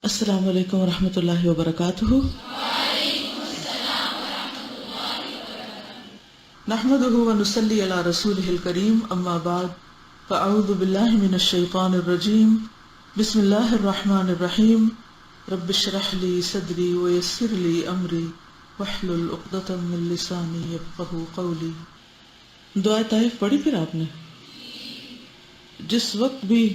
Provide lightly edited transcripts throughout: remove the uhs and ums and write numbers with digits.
السلام علیکم ورحمۃ اللہ وبرکاتہ۔ نحمده ونصلی علی رسوله الکریم، اما بعد فاعوذ باللہ من الشیطان الرجیم، بسم اللہ الرحمن الرحیم، رب اشرح لی صدری ویسر لی امری واحلل عقدۃ من لسانی یفقہوا قولی۔ دعا طائف پڑھی پھر آپ نے؟ جس وقت بھی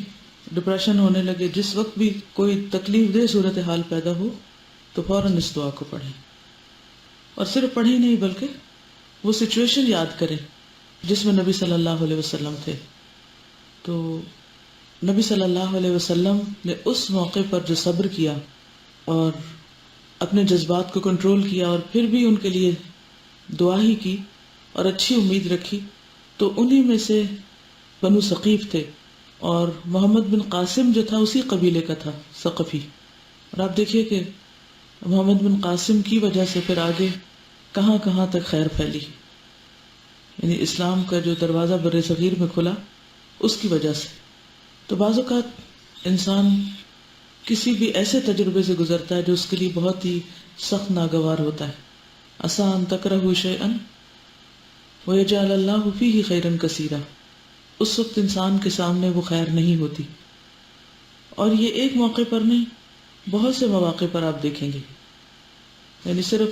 ڈپریشن ہونے لگے، جس وقت بھی کوئی تکلیف دہ صورتحال پیدا ہو تو فوراً اس دعا کو پڑھیں، اور صرف پڑھیں نہیں بلکہ وہ سچویشن یاد کریں جس میں نبی صلی اللہ علیہ وسلم تھے۔ تو نبی صلی اللہ علیہ وسلم نے اس موقع پر جو صبر کیا اور اپنے جذبات کو کنٹرول کیا اور پھر بھی ان کے لیے دعا ہی کی اور اچھی امید رکھی، تو انہی میں سے بنو ثقیف تھے، اور محمد بن قاسم جو تھا اسی قبیلے کا تھا، ثقفی۔ اور آپ دیکھیے کہ محمد بن قاسم کی وجہ سے پھر آگے کہاں کہاں تک خیر پھیلی، یعنی اسلام کا جو دروازہ بر صغیر میں کھلا اس کی وجہ سے۔ تو بعض اوقات انسان کسی بھی ایسے تجربے سے گزرتا ہے جو اس کے لیے بہت ہی سخت ناگوار ہوتا ہے۔ عسیٰ ان تکرہوا شیئا ویجعل اللہ فیہ خیرا کثیرا، اس وقت انسان کے سامنے وہ خیر نہیں ہوتی، اور یہ ایک موقع پر نہیں، بہت سے مواقع پر آپ دیکھیں گے، یعنی صرف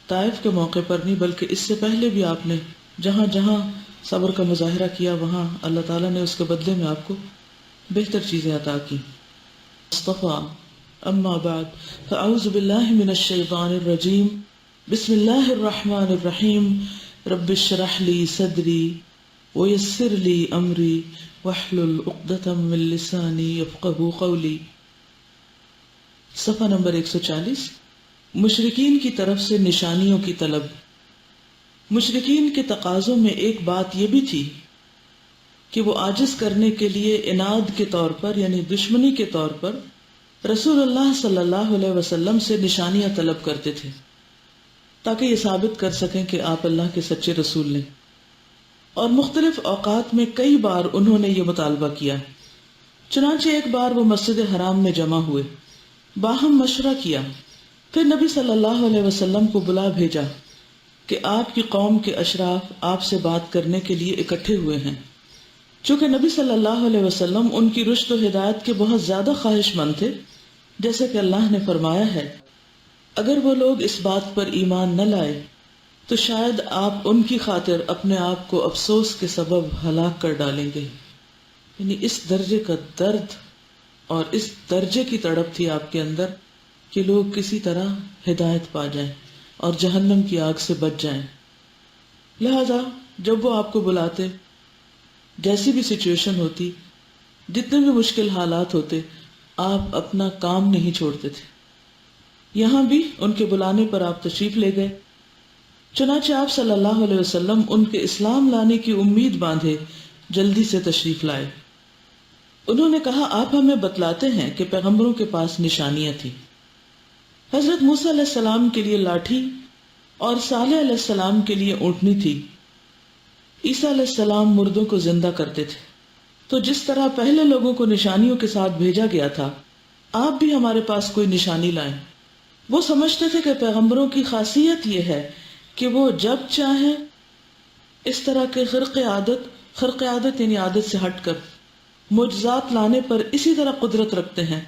طائف کے موقع پر نہیں بلکہ اس سے پہلے بھی آپ نے جہاں جہاں صبر کا مظاہرہ کیا وہاں اللہ تعالیٰ نے اس کے بدلے میں آپ کو بہتر چیزیں عطا کی۔ مصطفیٰ اما بعد فاعوذ باللہ من الشیطان الرجیم، بسم اللہ الرحمن الرحیم، رب اشرح لی صدری ویسر لی امری واحلل عقدۃ من لسانی یفقہوا قولی۔ صفحہ نمبر 140۔ مشرکین کی طرف سے نشانیوں کی طلب۔ مشرکین کے تقاضوں میں ایک بات یہ بھی تھی کہ وہ عاجز کرنے کے لیے عناد کے طور پر، یعنی دشمنی کے طور پر، رسول اللہ صلی اللہ علیہ وسلم سے نشانیاں طلب کرتے تھے تاکہ یہ ثابت کر سکیں کہ آپ اللہ کے سچے رسول ہیں۔ اور مختلف اوقات میں کئی بار انہوں نے یہ مطالبہ کیا۔ چنانچہ ایک بار وہ مسجد حرام میں جمع ہوئے، باہم مشورہ کیا، پھر نبی صلی اللہ علیہ وسلم کو بلا بھیجا کہ آپ کی قوم کے اشراف آپ سے بات کرنے کے لیے اکٹھے ہوئے ہیں۔ چونکہ نبی صلی اللہ علیہ وسلم ان کی رشد و ہدایت کے بہت زیادہ خواہش مند تھے، جیسے کہ اللہ نے فرمایا ہے، اگر وہ لوگ اس بات پر ایمان نہ لائے تو شاید آپ ان کی خاطر اپنے آپ کو افسوس کے سبب ہلاک کر ڈالیں گے۔ یعنی اس درجے کا درد اور اس درجے کی تڑپ تھی آپ کے اندر کہ لوگ کسی طرح ہدایت پا جائیں اور جہنم کی آگ سے بچ جائیں۔ لہذا جب وہ آپ کو بلاتے، جیسی بھی سچویشن ہوتی، جتنے بھی مشکل حالات ہوتے، آپ اپنا کام نہیں چھوڑتے تھے۔ یہاں بھی ان کے بلانے پر آپ تشریف لے گئے۔ چنانچہ آپ صلی اللہ علیہ وسلم ان کے اسلام لانے کی امید باندھے جلدی سے تشریف لائے۔ انہوں نے کہا، آپ ہمیں بتلاتے ہیں کہ پیغمبروں کے پاس نشانیاں تھیں۔ حضرت موسیٰ علیہ السلام کے لیے لاٹھی اور صالح علیہ السلام کے لیے اونٹنی تھی۔ عیسیٰ علیہ السلام مردوں کو زندہ کرتے تھے۔ تو جس طرح پہلے لوگوں کو نشانیوں کے ساتھ بھیجا گیا تھا، آپ بھی ہمارے پاس کوئی نشانی لائیں۔ وہ سمجھتے تھے کہ پیغمبروں کی خاصیت یہ ہے کہ وہ جب چاہیں اس طرح کے خرق عادت یعنی عادت سے ہٹ کر معجزات لانے پر اسی طرح قدرت رکھتے ہیں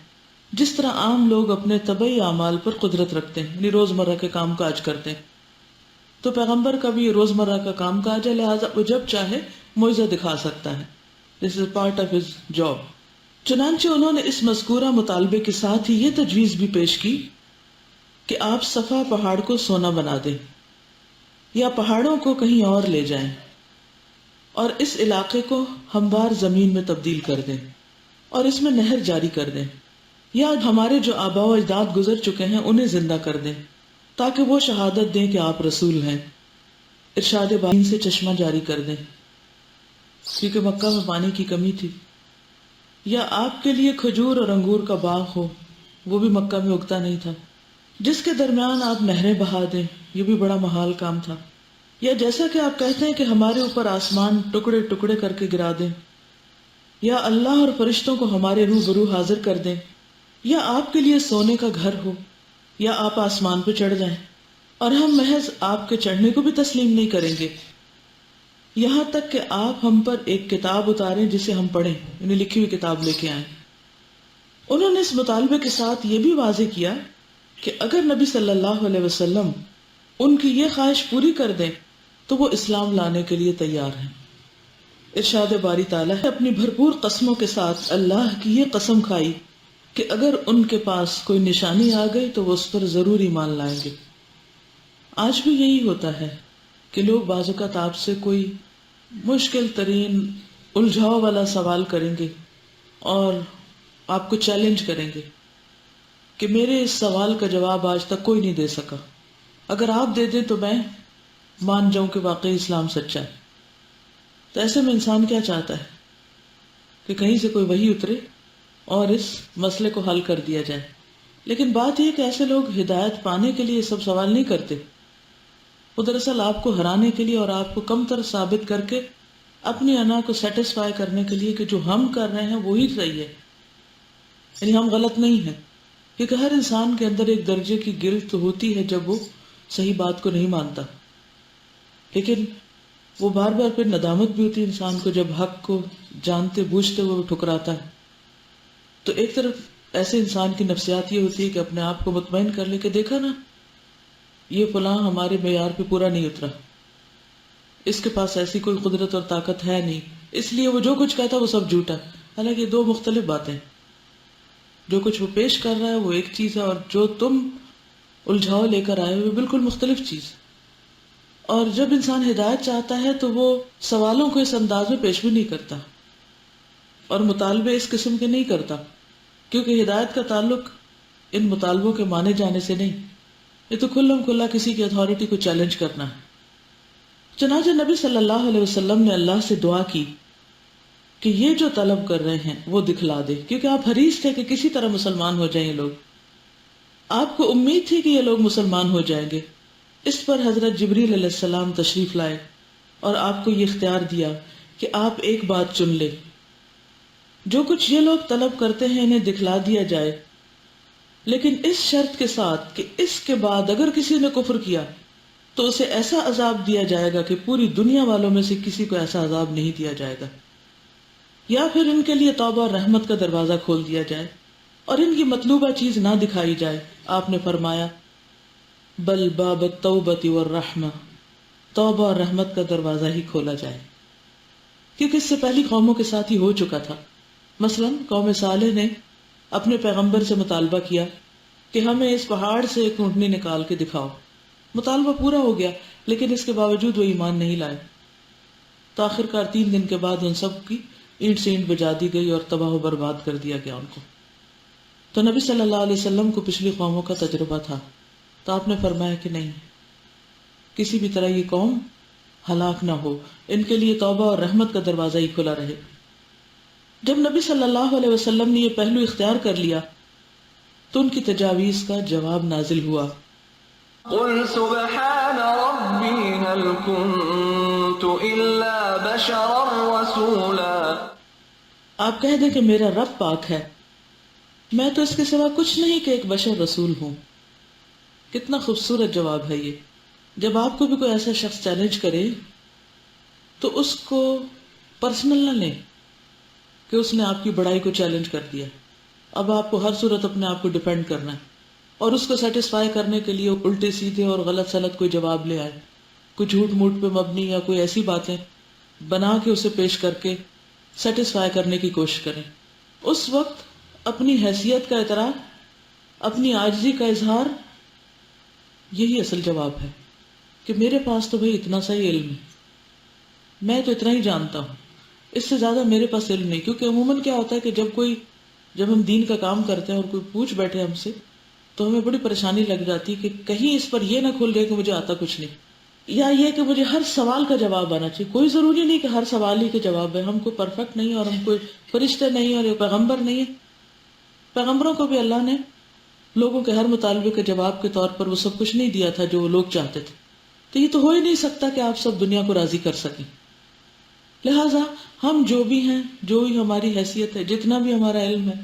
جس طرح عام لوگ اپنے طبعی اعمال پر قدرت رکھتے ہیں، یعنی روزمرہ کے کام کاج کرتے ہیں۔ تو پیغمبر کا بھی یہ روزمرہ کا کام کاج ہے، لہٰذا وہ جب چاہے معجزہ دکھا سکتا ہے۔ This is part of his job. چنانچہ انہوں نے اس مذکورہ مطالبے کے ساتھ ہی یہ تجویز بھی پیش کی کہ آپ صفا پہاڑ کو سونا بنا دیں یا پہاڑوں کو کہیں اور لے جائیں اور اس علاقے کو ہموار زمین میں تبدیل کر دیں اور اس میں نہر جاری کر دیں، یا ہمارے جو آباء و اجداد گزر چکے ہیں انہیں زندہ کر دیں تاکہ وہ شہادت دیں کہ آپ رسول ہیں۔ ارشاد بانی سے چشمہ جاری کر دیں، کیونکہ مکہ میں پانی کی کمی تھی، یا آپ کے لیے کھجور اور انگور کا باغ ہو، وہ بھی مکہ میں اگتا نہیں تھا، جس کے درمیان آپ نہریں بہا دیں، یہ بھی بڑا محال کام تھا، یا جیسا کہ آپ کہتے ہیں کہ ہمارے اوپر آسمان ٹکڑے ٹکڑے کر کے گرا دیں، یا اللہ اور فرشتوں کو ہمارے روبرو حاضر کر دیں یا آپ کے لیے سونے کا گھر ہو یا آپ آسمان پہ چڑھ جائیں، اور ہم محض آپ کے چڑھنے کو بھی تسلیم نہیں کریں گے، یہاں تک کہ آپ ہم پر ایک کتاب اتاریں جسے ہم پڑھیں، یعنی لکھی ہوئی کتاب لے کے آئیں۔ انہوں نے اس مطالبے کے ساتھ یہ بھی واضح کیا کہ اگر نبی صلی اللہ علیہ وسلم ان کی یہ خواہش پوری کر دیں تو وہ اسلام لانے کے لیے تیار ہیں۔ ارشاد باری تعالیٰ ہے اپنی بھرپور قسموں کے ساتھ اللہ کی یہ قسم کھائی کہ اگر ان کے پاس کوئی نشانی آ گئی تو وہ اس پر ضرور ایمان لائیں گے۔ آج بھی یہی ہوتا ہے کہ لوگ بعض اوقات آپ سے کوئی مشکل ترین الجھاؤ والا سوال کریں گے اور آپ کو چیلنج کریں گے کہ میرے اس سوال کا جواب آج تک کوئی نہیں دے سکا، اگر آپ دے دیں تو میں مان جاؤں کہ واقعی اسلام سچا ہے۔ تو ایسے میں انسان کیا چاہتا ہے کہ کہیں سے کوئی وحی اترے اور اس مسئلے کو حل کر دیا جائے، لیکن بات یہ کہ ایسے لوگ ہدایت پانے کے لیے یہ سب سوال نہیں کرتے، وہ دراصل آپ کو ہرانے کے لیے اور آپ کو کم تر ثابت کر کے اپنی انا کو سیٹسفائی کرنے کے لیے کہ جو ہم کر رہے ہیں وہی صحیح ہے، یعنی ہم غلط نہیں ہیں، کیونکہ ہر انسان کے اندر ایک درجے کی گلٹ ہوتی ہے جب وہ صحیح بات کو نہیں مانتا، لیکن وہ بار بار پھر ندامت بھی ہوتی ہے انسان کو جب حق کو جانتے بوجھتے ہوئے وہ ٹھکراتا ہے۔ تو ایک طرف ایسے انسان کی نفسیات یہ ہوتی ہے کہ اپنے آپ کو مطمئن کر لے کہ دیکھا نا یہ فلاں ہمارے معیار پہ پورا نہیں اترا، اس کے پاس ایسی کوئی قدرت اور طاقت ہے نہیں، اس لیے وہ جو کچھ کہتا ہے وہ سب جھوٹا۔ حالانکہ یہ دو مختلف باتیں، جو کچھ وہ پیش کر رہا ہے وہ ایک چیز ہے اور جو تم الجھاؤ لے کر آئے ہوئے بالکل مختلف چیز۔ اور جب انسان ہدایت چاہتا ہے تو وہ سوالوں کو اس انداز میں پیش بھی نہیں کرتا اور مطالبے اس قسم کے نہیں کرتا، کیونکہ ہدایت کا تعلق ان مطالبوں کے مانے جانے سے نہیں، یہ تو کھلم کھلا کسی کی اتھارٹی کو چیلنج کرنا ہے۔ چنانچہ نبی صلی اللہ علیہ وسلم نے اللہ سے دعا کی کہ یہ جو طلب کر رہے ہیں وہ دکھلا دے، کیونکہ آپ حریص تھے کہ کسی طرح مسلمان ہو جائیں یہ لوگ، آپ کو امید تھی کہ یہ لوگ مسلمان ہو جائیں گے۔ اس پر حضرت جبریل علیہ السلام تشریف لائے اور آپ کو یہ اختیار دیا کہ آپ ایک بات چن لیں، جو کچھ یہ لوگ طلب کرتے ہیں انہیں دکھلا دیا جائے، لیکن اس شرط کے ساتھ کہ اس کے بعد اگر کسی نے کفر کیا تو اسے ایسا عذاب دیا جائے گا کہ پوری دنیا والوں میں سے کسی کو ایسا عذاب نہیں دیا جائے گا، یا پھر ان کے لیے توبہ اور رحمت کا دروازہ کھول دیا جائے اور ان کی مطلوبہ چیز نہ دکھائی جائے۔ آپ نے فرمایا بل باب التوبۃ والرحمہ، توبہ اور رحمت کا دروازہ ہی کھولا جائے، کیونکہ اس سے پہلی قوموں کے ساتھ ہی ہو چکا تھا۔ مثلا قوم صالح نے اپنے پیغمبر سے مطالبہ کیا کہ ہمیں اس پہاڑ سے ایک اونٹنی نکال کے دکھاؤ، مطالبہ پورا ہو گیا لیکن اس کے باوجود وہ ایمان نہیں لائے، تو آخرکار 3 دن کے بعد ان سب کی اینٹ سے اینٹ بجا دی گئی اور تباہ و برباد کر دیا گیا ان کو۔ تو نبی صلی اللہ علیہ وسلم کو پچھلی قوموں کا تجربہ تھا، تو آپ نے فرمایا کہ نہیں، کسی بھی طرح یہ قوم ہلاک نہ ہو، ان کے لیے توبہ اور رحمت کا دروازہ ہی کھلا رہے۔ جب نبی صلی اللہ علیہ وسلم نے یہ پہلو اختیار کر لیا تو ان کی تجاویز کا جواب نازل ہوا، قل سبحان ربی هل کنت الا بشرا رسولا، آپ کہہ دیں کہ میرا رب پاک ہے، میں تو اس کے سوا کچھ نہیں کہ ایک بشر رسول ہوں۔ کتنا خوبصورت جواب ہے یہ۔ جب آپ کو بھی کوئی ایسا شخص چیلنج کرے تو اس کو پرسنل نہ لیں کہ اس نے آپ کی بڑائی کو چیلنج کر دیا، اب آپ کو ہر صورت اپنے آپ کو ڈیفینڈ کرنا ہے اور اس کو سیٹسفائی کرنے کے لیے الٹے سیدھے اور غلط سلط کوئی جواب لے آئے، کوئی جھوٹ موٹ پہ مبنی یا کوئی ایسی باتیں بنا کے اسے پیش کر کے سیٹسفائی کرنے کی کوشش کریں۔ اس وقت اپنی حیثیت کا اعتراف، اپنی عاجزی کا اظہار، یہی اصل جواب ہے کہ میرے پاس تو بھئی اتنا سا ہی علم ہے، میں تو اتنا ہی جانتا ہوں، اس سے زیادہ میرے پاس علم نہیں۔ کیونکہ عموماً کیا ہوتا ہے کہ جب ہم دین کا کام کرتے ہیں اور کوئی پوچھ بیٹھے ہم سے تو ہمیں بڑی پریشانی لگ جاتی ہے کہ کہیں اس پر یہ نہ کھل جائے کہ مجھے آتا کچھ نہیں، یا یہ کہ مجھے ہر سوال کا جواب آنا چاہیے۔ کوئی ضروری نہیں کہ ہر سوال ہی کے جواب ہے، ہم کوئی پرفیکٹ نہیں اور ہم کوئی فرشتے نہیں اور پیغمبر نہیں ہے۔ پیغمبروں کو بھی اللہ نے لوگوں کے ہر مطالبے کے جواب کے طور پر وہ سب کچھ نہیں دیا تھا جو وہ لوگ چاہتے تھے، تو یہ تو ہو ہی نہیں سکتا کہ آپ سب دنیا کو راضی کر سکیں۔ لہٰذا ہم جو بھی ہیں، جو بھی ہماری حیثیت ہے، جتنا بھی ہمارا علم ہے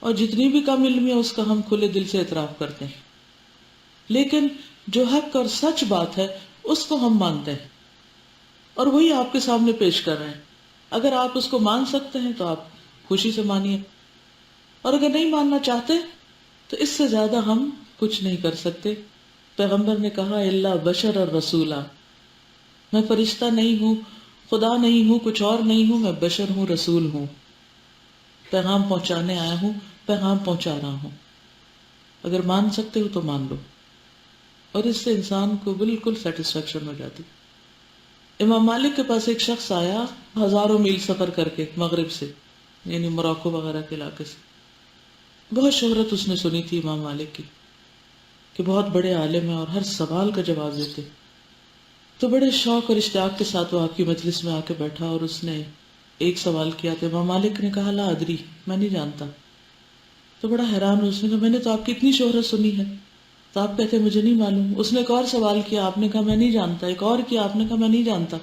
اور جتنی بھی کم علمی ہے اس کا ہم کھلے دل سے اعتراف کرتے ہیں، لیکن جو حق اور سچ بات ہے اس کو ہم مانتے ہیں اور وہی آپ کے سامنے پیش کر رہے ہیں۔ اگر آپ اس کو مان سکتے ہیں تو آپ خوشی سے مانیے، اور اگر نہیں ماننا چاہتے تو اس سے زیادہ ہم کچھ نہیں کر سکتے۔ پیغمبر نے کہا الا بشر الرسولا، میں فرشتہ نہیں ہوں، خدا نہیں ہوں، کچھ اور نہیں ہوں، میں بشر ہوں، رسول ہوں، پیغام پہنچانے آیا ہوں، پیغام پہنچا رہا ہوں۔ اگر مان سکتے ہو تو مان لو، اور اس سے انسان کو بالکل سیٹسفیکشن ہو جاتی۔ امام مالک کے پاس ایک شخص آیا ہزاروں میل سفر کر کے مغرب سے، یعنی موراکو وغیرہ کے علاقے سے۔ بہت شہرت اس نے سنی تھی امام مالک کی کہ بہت بڑے عالم ہیں اور ہر سوال کا جواب دیتے، تو بڑے شوق اور اشتیاق کے ساتھ وہ آپ کی مجلس میں آ کے بیٹھا اور اس نے ایک سوال کیا تو امام مالک نے کہا لا ادری، میں نہیں جانتا۔ تو بڑا حیران ہوا، اس نے کہا میں نے تو آپ کی اتنی شہرت سنی ہے تو آپ کہتے مجھے نہیں معلوم۔ اس نے ایک اور سوال کیا، آپ نے کہا میں نہیں جانتا، ایک اور کیا، آپ نے کہا میں نہیں جانتا۔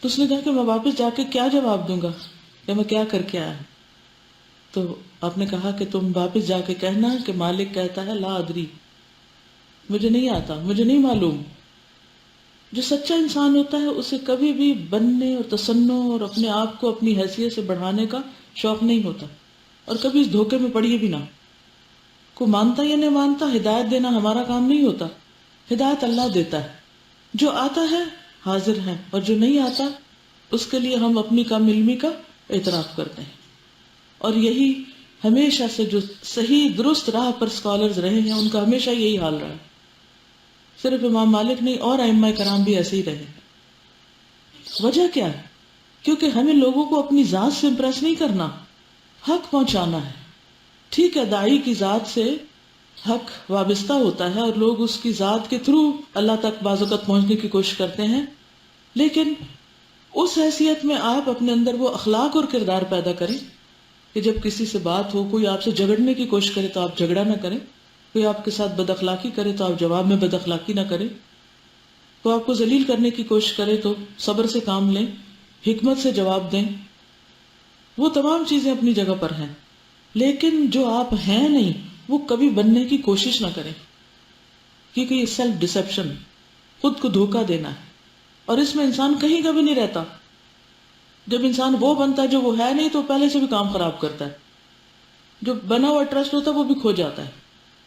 تو اس نے کہا کہ میں واپس جا کے کیا جواب دوں گا کہ میں کیا کر کے آیا؟ تو آپ نے کہا کہ تم واپس جا کے کہنا کہ مالک کہتا ہے لا ادری، مجھے نہیں آتا، مجھے نہیں معلوم۔ جو سچا انسان ہوتا ہے اسے کبھی بھی بننے اور تصنع اور اپنے آپ کو اپنی حیثیت سے بڑھانے کا شوق نہیں ہوتا، اور کبھی اس دھوکے میں پڑیے بھی نہ۔ کوئی مانتا یا نہیں مانتا، ہدایت دینا ہمارا کام نہیں ہوتا، ہدایت اللہ دیتا ہے۔ جو آتا ہے حاضر ہے، اور جو نہیں آتا اس کے لیے ہم اپنی کم علمی کا اعتراف کرتے ہیں۔ اور یہی ہمیشہ سے جو صحیح درست راہ پر اسکالرز رہے ہیں ان کا ہمیشہ یہی حال رہا ہے۔ صرف امام مالک نہیں، اور ائمہ کرام بھی ایسے ہی رہے۔ وجہ کیا ہے؟ کیونکہ ہمیں لوگوں کو اپنی ذات سے امپریس نہیں کرنا، حق پہنچانا ہے۔ ٹھیک ہے داعی کی ذات سے حق وابستہ ہوتا ہے اور لوگ اس کی ذات کے تھرو اللہ تک بعض اوقات پہنچنے کی کوشش کرتے ہیں، لیکن اس حیثیت میں آپ اپنے اندر وہ اخلاق اور کردار پیدا کریں کہ جب کسی سے بات ہو، کوئی آپ سے جھگڑنے کی کوشش کرے تو آپ جھگڑا نہ کریں، کوئی آپ کے ساتھ بد اخلاقی کرے تو آپ جواب میں بد اخلاقی نہ کریں، کوئی آپ کو ذلیل کرنے کی کوشش کرے تو صبر سے کام لیں، حکمت سے جواب دیں۔ وہ تمام چیزیں اپنی جگہ پر ہیں، لیکن جو آپ ہیں نہیں وہ کبھی بننے کی کوشش نہ کریں، کیونکہ یہ سیلف ڈسیپشن، خود کو دھوکہ دینا ہے، اور اس میں انسان کہیں کا بھی نہیں رہتا۔ جب انسان وہ بنتا ہے جو وہ ہے نہیں تو پہلے سے بھی کام خراب کرتا ہے، جو بنا ہوا ٹرسٹ ہوتا ہے وہ بھی کھو جاتا ہے۔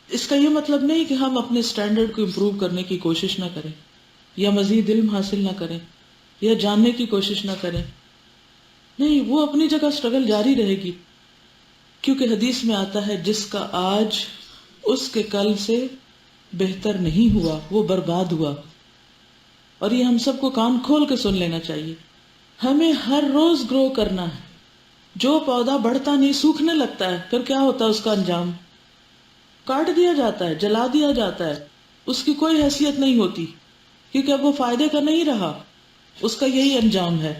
اس کا یہ مطلب نہیں کہ ہم اپنے سٹینڈرڈ کو امپروو کرنے کی کوشش نہ کریں، یا مزید علم حاصل نہ کریں، یا جاننے کی کوشش نہ کریں، نہیں، وہ اپنی جگہ سٹرگل جاری رہے گی، کیونکہ حدیث میں آتا ہے جس کا آج اس کے کل سے بہتر نہیں ہوا وہ برباد ہوا۔ اور یہ ہم سب کو کان کھول کے سن لینا چاہیے۔ ہمیں ہر روز گرو کرنا ہے۔ جو پودا بڑھتا نہیں سوکھنے لگتا ہے، پھر کیا ہوتا ہے اس کا انجام؟ کاٹ دیا جاتا ہے، جلا دیا جاتا ہے، اس کی کوئی حیثیت نہیں ہوتی، کیونکہ اب وہ فائدے کا نہیں رہا، اس کا یہی انجام ہے۔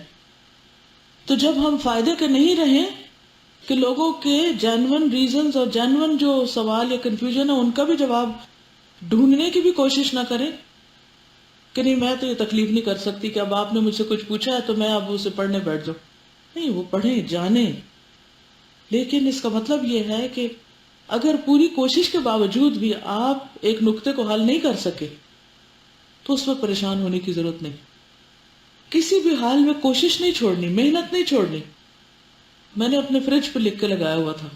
تو جب ہم فائدے کے نہیں رہیں کہ لوگوں کے جینون ریزنز اور جینون جو سوال یا کنفیوژن ہے ان کا بھی جواب ڈھونڈنے کی بھی کوشش نہ کریں کہ نہیں میں تو یہ تکلیف نہیں کر سکتی کہ اب آپ نے مجھ سے کچھ پوچھا ہے تو میں اب اسے پڑھنے بیٹھ جاؤں۔ نہیں، وہ پڑھیں، جانیں، لیکن اس کا مطلب یہ ہے کہ اگر پوری کوشش کے باوجود بھی آپ ایک نقطے کو حل نہیں کر سکے تو اس پر پریشان ہونے کی ضرورت نہیں۔ کسی بھی حال میں کوشش نہیں چھوڑنی، محنت نہیں چھوڑنی۔ میں نے اپنے فریج پہ لکھ کے لگایا ہوا تھا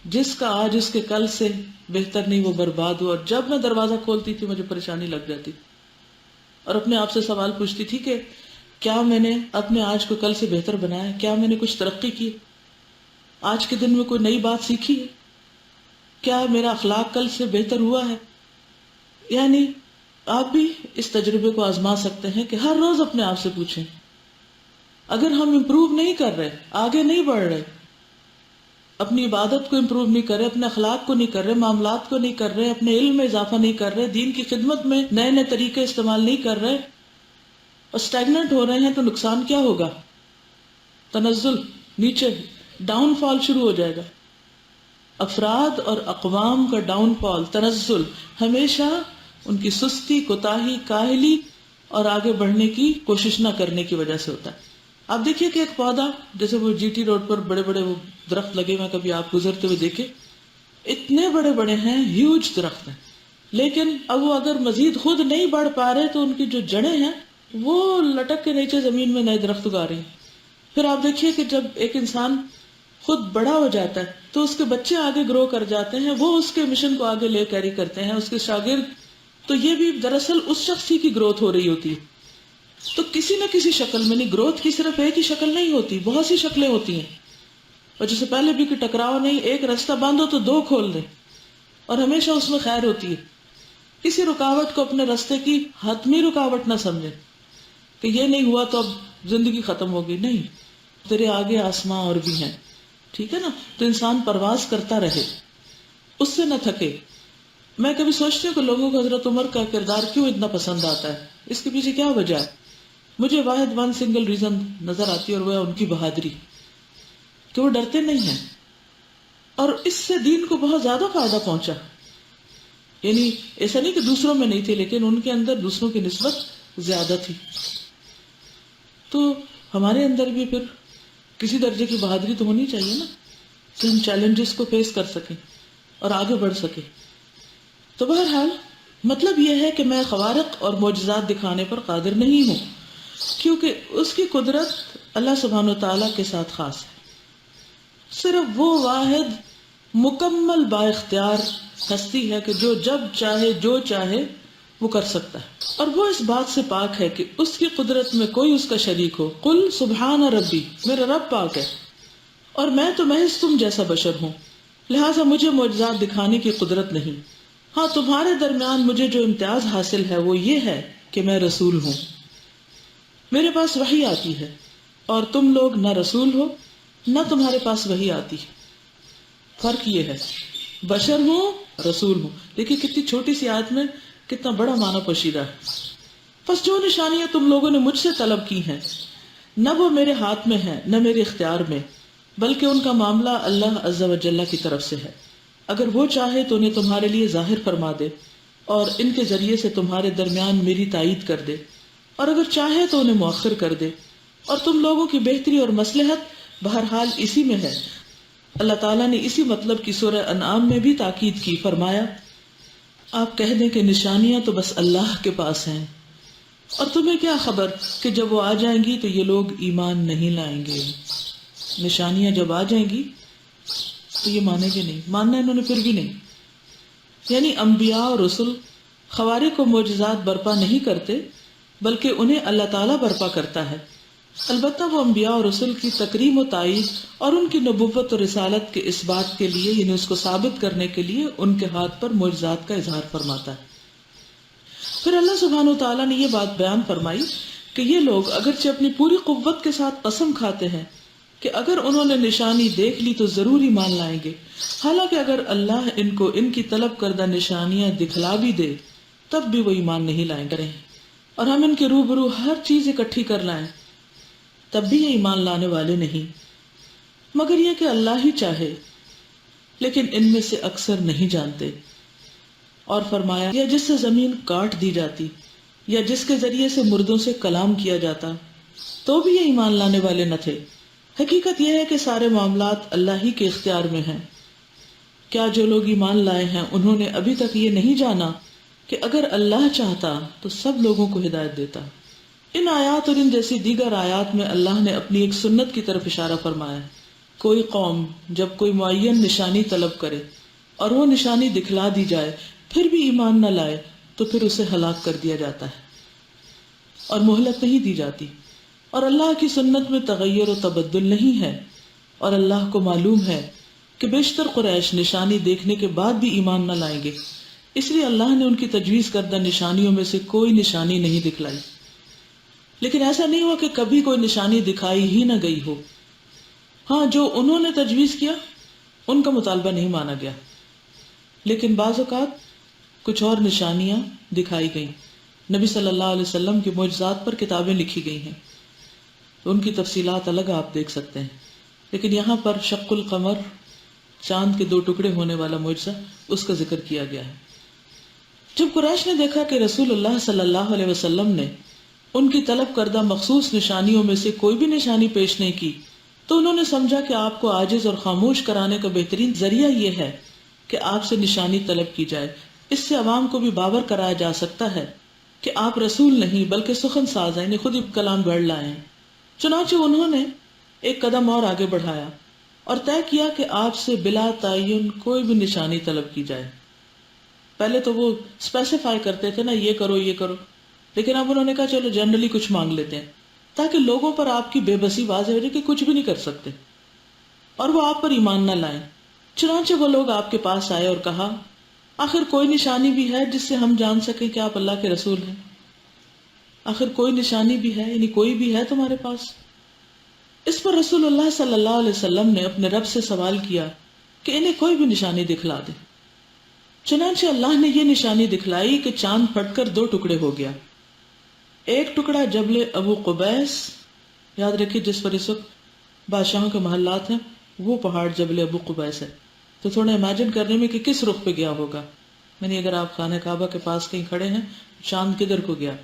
جس کا آج اس کے کل سے بہتر نہیں وہ برباد ہوا، اور جب میں دروازہ کھولتی تھی مجھے پریشانی لگ جاتی اور اپنے آپ سے سوال پوچھتی تھی کہ کیا میں نے اپنے آج کو کل سے بہتر بنایا ہے؟ کیا میں نے کچھ ترقی کی؟ آج کے دن میں کوئی نئی بات سیکھی ہے؟ کیا میرا اخلاق کل سے بہتر ہوا ہے؟ یعنی آپ بھی اس تجربے کو آزما سکتے ہیں کہ ہر روز اپنے آپ سے پوچھیں، اگر ہم امپروو نہیں کر رہے، آگے نہیں بڑھ رہے، اپنی عبادت کو امپروو نہیں کر رہے، اپنے اخلاق کو نہیں کر رہے، معاملات کو نہیں کر رہے، اپنے علم میں اضافہ نہیں کر رہے، دین کی خدمت میں نئے نئے طریقے استعمال نہیں کر رہے اور اسٹیگننٹ ہو رہے ہیں، تو نقصان کیا ہوگا؟ تنزل، نیچے، ڈاؤن فال شروع ہو جائے گا۔ افراد اور اقوام کا ڈاؤن فال، تنزل، ہمیشہ ان کی سستی، کوتاہی، کاہلی اور آگے بڑھنے کی کوشش نہ کرنے کی وجہ سے ہوتا ہے۔ آپ دیکھیے کہ ایک پودا جیسے وہ جی ٹی روڈ پر بڑے بڑے وہ درخت لگے ہوئے، کبھی آپ گزرتے ہوئے دیکھے، اتنے بڑے بڑے ہیں، ہیوج درخت ہیں، لیکن اب وہ اگر مزید خود نہیں بڑھ پا رہے تو ان کی جو جڑیں ہیں وہ لٹک کے نیچے زمین میں نئے درخت اگا رہی ہیں۔ پھر آپ دیکھیے کہ جب ایک انسان خود بڑا ہو جاتا ہے تو اس کے بچے آگے گرو کر جاتے ہیں، وہ اس کے مشن کو آگے لے کیری کرتے ہیں، اس کے شاگرد، تو یہ بھی دراصل اس شخص ہی کی گروتھ ہو رہی ہوتی ہے۔ تو کسی نہ کسی شکل میں، نہیں، گروتھ کی صرف ایک ہی شکل نہیں ہوتی، بہت سی شکلیں ہوتی ہیں، اور جیسے پہلے بھی کہ ٹکراؤ نہیں، ایک راستہ بند ہو تو دو کھول دیں، اور ہمیشہ اس میں خیر ہوتی ہے۔ کسی رکاوٹ کو اپنے راستے کی حتمی رکاوٹ نہ سمجھیں کہ یہ نہیں ہوا تو اب زندگی ختم ہوگی، نہیں، تیرے آگے آسماں اور بھی ہیں، ٹھیک ہے نا؟ تو انسان پرواز کرتا رہے، اس سے نہ تھکے۔ میں کبھی سوچتی ہوں کہ لوگوں کو حضرت عمر کا کردار کیوں اتنا پسند آتا ہے، اس کے پیچھے کیا وجہ ہے؟ مجھے واحد ون سنگل ریزن نظر آتی ہے، اور وہ ہے ان کی بہادری، کہ وہ ڈرتے نہیں ہیں، اور اس سے دین کو بہت زیادہ فائدہ پہنچا۔ یعنی ایسا نہیں کہ دوسروں میں نہیں تھی، لیکن ان کے اندر دوسروں کی نسبت زیادہ تھی۔ تو ہمارے اندر بھی پھر کسی درجے کی بہادری تو ہونی چاہیے نا، کہ ہم چیلنجز کو فیس کر سکیں اور آگے بڑھ سکیں۔ تو بہرحال مطلب یہ ہے کہ میں خوارق اور معجزات دکھانے پر قادر نہیں ہوں، کیونکہ اس کی قدرت اللہ سبحانہ و تعالیٰ کے ساتھ خاص ہے۔ صرف وہ واحد مکمل با اختیار ہستی ہے کہ جو جب چاہے جو چاہے وہ کر سکتا ہے، اور وہ اس بات سے پاک ہے کہ اس کی قدرت میں کوئی اس کا شریک ہو۔ قل سبحان ربی، میرا رب پاک ہے اور میں تو محض تم جیسا بشر ہوں، لہٰذا مجھے معجزات دکھانے کی قدرت نہیں۔ ہاں، تمہارے درمیان مجھے جو امتیاز حاصل ہے وہ یہ ہے کہ میں رسول ہوں، میرے پاس وحی آتی ہے، اور تم لوگ نہ رسول ہو نہ تمہارے پاس وحی آتی ہے۔ فرق یہ ہے، بشر ہوں رسول ہوں۔ دیکھیے کتنی چھوٹی سی آیت میں کتنا بڑا معنی پوشیدہ ہے۔ بس جو نشانیاں تم لوگوں نے مجھ سے طلب کی ہیں، نہ وہ میرے ہاتھ میں ہیں نہ میرے اختیار میں، بلکہ ان کا معاملہ اللہ عز و جل کی طرف سے ہے۔ اگر وہ چاہے تو انہیں تمہارے لیے ظاہر فرما دے اور ان کے ذریعے سے تمہارے درمیان میری تائید کر دے، اور اگر چاہے تو انہیں مؤخر کر دے، اور تم لوگوں کی بہتری اور مصلحت بہرحال اسی میں ہے۔ اللہ تعالیٰ نے اسی مطلب کی سورہ انعام میں بھی تاکید کی، فرمایا آپ کہہ دیں کہ نشانیاں تو بس اللہ کے پاس ہیں، اور تمہیں کیا خبر کہ جب وہ آ جائیں گی تو یہ لوگ ایمان نہیں لائیں گے۔ نشانیاں جب آ جائیں گی تو یہ مانیں گے نہیں، ماننا انہوں نے پھر بھی نہیں۔ یعنی انبیاء اور رسل خوارق و معجزات برپا نہیں کرتے، بلکہ انہیں اللہ تعالیٰ برپا کرتا ہے۔ البتہ وہ انبیاء اور رسل کی تکریم و تائید اور ان کی نبوت و رسالت کے اس بات کے لیے، یعنی اس کو ثابت کرنے کے لیے، ان کے ہاتھ پر معجزات کا اظہار فرماتا ہے۔ پھر اللہ سبحانہ و تعالیٰ نے یہ بات بیان فرمائی کہ یہ لوگ اگرچہ اپنی پوری قوت کے ساتھ قسم کھاتے ہیں کہ اگر انہوں نے نشانی دیکھ لی تو ضرور ایمان لائیں گے، حالانکہ اگر اللہ ان کو ان کی طلب کردہ نشانیاں دکھلا بھی دے تب بھی وہ ایمان نہیں لائیں گے، اور ہم ان کے روبرو ہر چیز اکٹھی کر لائیں تب بھی یہ ایمان لانے والے نہیں، مگر یہ کہ اللہ ہی چاہے، لیکن ان میں سے اکثر نہیں جانتے۔ اور فرمایا یا جس سے زمین کاٹ دی جاتی یا جس کے ذریعے سے مردوں سے کلام کیا جاتا تو بھی یہ ایمان لانے والے نہ تھے۔ حقیقت یہ ہے کہ سارے معاملات اللہ ہی کے اختیار میں ہیں۔ کیا جو لوگ ایمان لائے ہیں انہوں نے ابھی تک یہ نہیں جانا کہ اگر اللہ چاہتا تو سب لوگوں کو ہدایت دیتا۔ ان آیات اور ان جیسی دیگر آیات میں اللہ نے اپنی ایک سنت کی طرف اشارہ فرمایا ہے۔ کوئی قوم جب کوئی معین نشانی طلب کرے اور وہ نشانی دکھلا دی جائے پھر بھی ایمان نہ لائے تو پھر اسے ہلاک کر دیا جاتا ہے اور مہلت نہیں دی جاتی، اور اللہ کی سنت میں تغیر و تبدل نہیں ہے، اور اللہ کو معلوم ہے کہ بیشتر قریش نشانی دیکھنے کے بعد بھی ایمان نہ لائیں گے، اس لیے اللہ نے ان کی تجویز کردہ نشانیوں میں سے کوئی نشانی نہیں دکھلائی۔ لیکن ایسا نہیں ہوا کہ کبھی کوئی نشانی دکھائی ہی نہ گئی ہو، ہاں جو انہوں نے تجویز کیا ان کا مطالبہ نہیں مانا گیا، لیکن بعض اوقات کچھ اور نشانیاں دکھائی گئیں۔ نبی صلی اللہ علیہ وسلم کے معجزات پر کتابیں لکھی گئی ہیں، ان کی تفصیلات الگ آپ دیکھ سکتے ہیں، لیکن یہاں پر شق القمر، چاند کے 2 ٹکڑے ہونے والا معجزہ، اس کا ذکر کیا گیا ہے۔ جب قریش نے دیکھا کہ رسول اللہ صلی اللہ علیہ وسلم نے ان کی طلب کردہ مخصوص نشانیوں میں سے کوئی بھی نشانی پیش نہیں کی تو انہوں نے سمجھا کہ آپ کو عاجز اور خاموش کرانے کا بہترین ذریعہ یہ ہے کہ آپ سے نشانی طلب کی جائے. اس سے عوام کو بھی باور کرایا جا سکتا ہے کہ آپ رسول نہیں بلکہ سخن ساز ہیں، یعنی خود ہی کلام گڑھ لائے ہیں. چنانچہ انہوں نے ایک قدم اور آگے بڑھایا اور طے کیا کہ آپ سے بلا تعین کوئی بھی نشانی طلب کی جائے. پہلے تو وہ اسپیسیفائی کرتے تھے نا، یہ کرو یہ کرو، لیکن اب انہوں نے کہا چلو جنرلی کچھ مانگ لیتے ہیں تاکہ لوگوں پر آپ کی بے بسی واضح ہو جائے کہ کچھ بھی نہیں کر سکتے اور وہ آپ پر ایمان نہ لائیں. چنانچہ وہ لوگ آپ کے پاس آئے اور کہا آخر کوئی نشانی بھی ہے جس سے ہم جان سکیں کہ آپ اللہ کے رسول ہیں؟ آخر کوئی نشانی بھی ہے، یعنی کوئی بھی ہے تمہارے پاس؟ اس پر رسول اللہ صلی اللہ علیہ وسلم نے اپنے رب سے سوال کیا کہ انہیں کوئی بھی نشانی دکھلا دے. چنانچہ اللہ نے یہ نشانی دکھلائی کہ چاند پھٹ کر 2 ٹکڑے ہو گیا. ایک ٹکڑا جبل ابو قبیس، یاد رکھیے جس پر اس وقت بادشاہوں کے محلات ہیں وہ پہاڑ جبل ابو قبیس ہے. تو تھوڑا امیجن کرنے میں کہ کس رخ پہ گیا ہوگا، یعنی اگر آپ خانہ کعبہ کے پاس کہیں کھڑے ہیں چاند کدھر کو گیا.